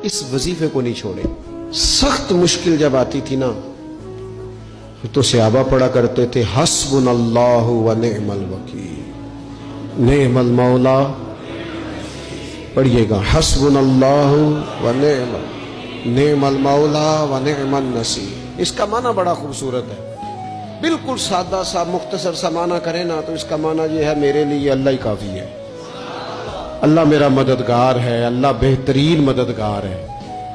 اس وظیفے کو نہیں چھوڑے. سخت مشکل جب آتی تھی نا تو صحابہ پڑھا کرتے تھے حسبنا اللہ و نعم الوکیل، نعم المولا. پڑھیے گا حسبنا اللہ و نعم المولا و نعم النصیر. اس کا معنی بڑا خوبصورت ہے. بالکل سادہ سا مختصر سا معنی کرے نا تو اس کا معنی یہ ہے میرے لیے اللہ ہی کافی ہے، اللہ میرا مددگار ہے، اللہ بہترین مددگار ہے،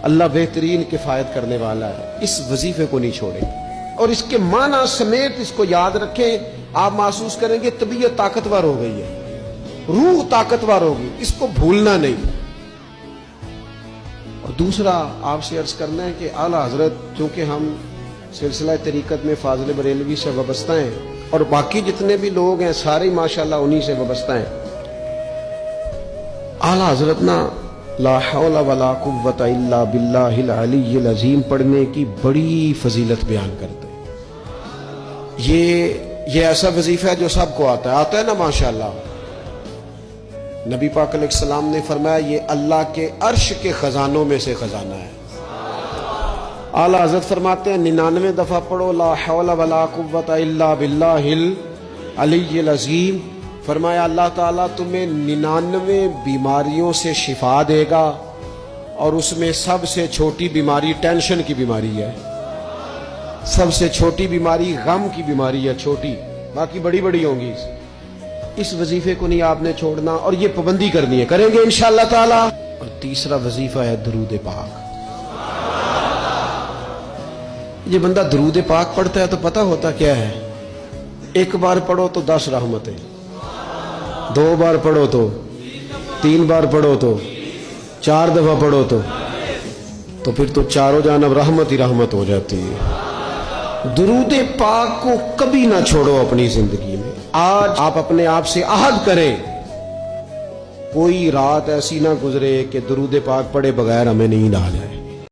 اللہ بہترین کفایت کرنے والا ہے. اس وظیفے کو نہیں چھوڑے اور اس کے معنی سمیت اس کو یاد رکھیں. آپ محسوس کریں گے طبیعت طاقتور ہو گئی ہے، روح طاقتور ہوگی. اس کو بھولنا نہیں. اور دوسرا آپ سے عرض کرنا ہے کہ اعلیٰ حضرت چونکہ ہم سلسلہ طریقت میں فاضل بریلوی سے وابستہ ہیں اور باقی جتنے بھی لوگ ہیں سارے ماشاءاللہ انہی سے وابستہ ہیں. اعلیٰ حضرت نا لا حول ولا قوت الا باللہ العلی العظیم پڑھنے کی بڑی فضیلت بیان کرتے ہیں. یہ ایسا وظیفہ ہے جو سب کو آتا ہے نا ماشاءاللہ. نبی پاک علیہ السلام نے فرمایا یہ اللہ کے عرش کے خزانوں میں سے خزانہ ہے. اعلیٰ حضرت فرماتے ہیں 99 دفعہ پڑھو لا حول ولا قوت الا باللہ العلی العظیم. فرمایا اللہ تعالیٰ تمہیں 99 بیماریوں سے شفا دے گا اور اس میں سب سے چھوٹی بیماری ٹینشن کی بیماری ہے. سب سے چھوٹی بیماری غم کی بیماری ہے، چھوٹی، باقی بڑی بڑی ہوں گی. اس وظیفے کو نہیں آپ نے چھوڑنا اور یہ پابندی کرنی ہے، کریں گے انشاءاللہ تعالیٰ. اور تیسرا وظیفہ ہے درود پاک. یہ بندہ درود پاک پڑھتا ہے تو پتہ ہوتا کیا ہے، ایک بار پڑھو تو 10 رحمتیں، 2 بار پڑھو تو 3 بار پڑھو تو 4 دفعہ پڑھو تو پھر تو چاروں جانب رحمت ہی رحمت ہو جاتی ہے. درود پاک کو کبھی نہ چھوڑو اپنی زندگی میں. آج آپ اپنے آپ سے عہد کریں کوئی رات ایسی نہ گزرے کہ درود پاک پڑھے بغیر ہمیں نیند آ جائے.